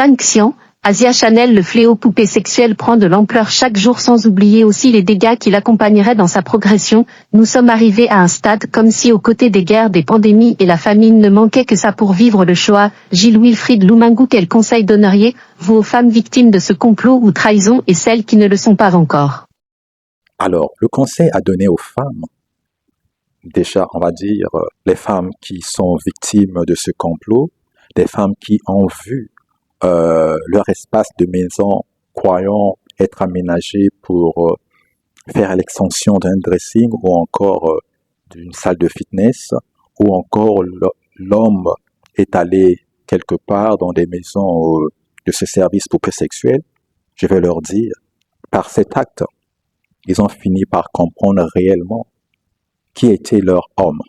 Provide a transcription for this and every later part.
Chan Xian, Asia Chanel. Le fléau poupée sexuelle prend de l'ampleur chaque jour, sans oublier aussi les dégâts qui l'accompagneraient dans sa progression. Nous sommes arrivés à un stade comme si aux côtés des guerres, des pandémies et la famine ne manquait que ça pour vivre le Shoah. Gilles Wilfried Lumangu, quel conseil donneriez vous aux femmes victimes de ce complot ou trahison et celles qui ne le sont pas encore? Alors, le conseil à donner aux femmes, déjà, on va dire, les femmes qui sont victimes de ce complot, des femmes qui ont vu leur espace de maison, croyant être aménagé pour faire l'extension d'un dressing ou encore d'une salle de fitness, ou encore l'homme est allé quelque part dans des maisons de ce service poupée sexuelle. Je vais leur dire, par cet acte, ils ont fini par comprendre réellement qui était leur homme.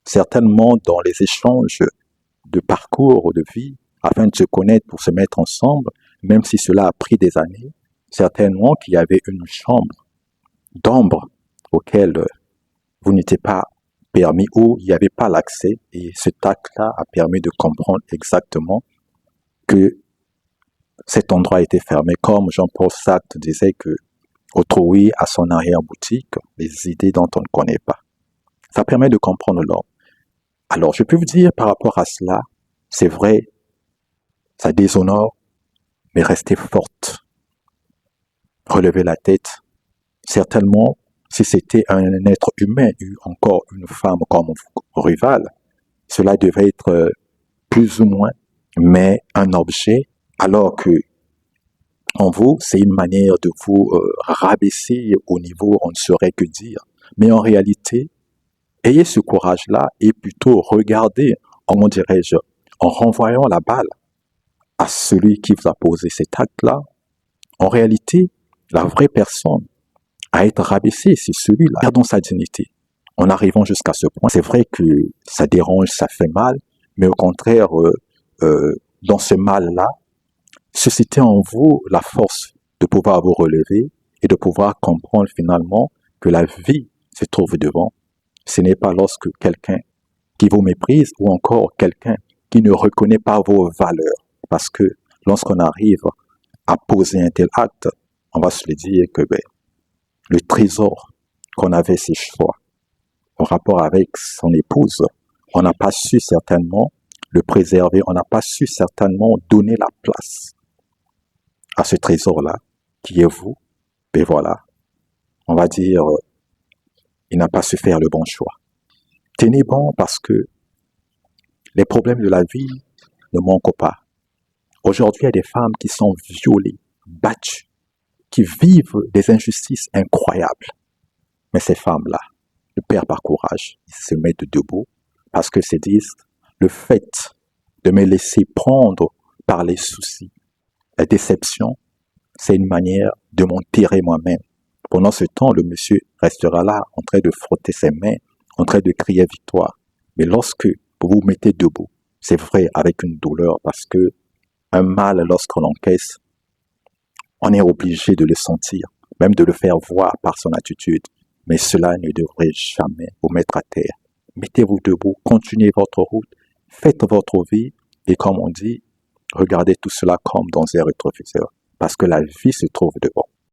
Certainement dans les échanges de parcours de vie, afin de se connaître pour se mettre ensemble, même si cela a pris des années, certainement qu'il y avait une chambre d'ombre auquel vous n'étiez pas permis ou il n'y avait pas l'accès, et cet acte-là a permis de comprendre exactement que cet endroit était fermé, comme Jean-Paul Sartre disait que autrui a son arrière-boutique, les idées dont on ne connaît pas. Ça permet de comprendre l'homme. Alors, je peux vous dire par rapport à cela, c'est vrai, ça déshonore, mais restez forte. Relevez la tête. Certainement, si c'était un être humain, encore une femme comme rivale, cela devait être plus ou moins, mais un objet, alors que en vous, c'est une manière de vous rabaisser au niveau, on ne saurait que dire. Mais en réalité, ayez ce courage-là et plutôt regardez, comment dirais-je, en renvoyant la balle à celui qui vous a posé cet acte-là. En réalité, la vraie personne à être rabaissée, c'est celui-là, perdant sa dignité. En arrivant jusqu'à ce point, c'est vrai que ça dérange, ça fait mal, mais au contraire, dans ce mal-là, suscitez en vous la force de pouvoir vous relever et de pouvoir comprendre finalement que la vie se trouve devant. Ce n'est pas lorsque quelqu'un qui vous méprise ou encore quelqu'un qui ne reconnaît pas vos valeurs. Parce que lorsqu'on arrive à poser un tel acte, on va se le dire que le trésor qu'on avait ses choix en rapport avec son épouse, on n'a pas su certainement le préserver, on n'a pas su certainement donner la place à ce trésor-là, qui est vous. Et voilà, on va dire, il n'a pas su faire le bon choix. Tenez bon parce que les problèmes de la vie ne manquent pas. Aujourd'hui, il y a des femmes qui sont violées, battues, qui vivent des injustices incroyables. Mais ces femmes-là ne perdent pas courage, ils se mettent debout parce que se disent, le fait de me laisser prendre par les soucis, la déception, c'est une manière de m'enterrer moi-même. Pendant ce temps, le monsieur restera là en train de frotter ses mains, en train de crier victoire. Mais lorsque vous vous mettez debout, c'est vrai avec une douleur parce que un mal, lorsqu'on l'encaisse, on est obligé de le sentir, même de le faire voir par son attitude. Mais cela ne devrait jamais vous mettre à terre. Mettez-vous debout, continuez votre route, faites votre vie et comme on dit, regardez tout cela comme dans un rétroviseur parce que la vie se trouve devant.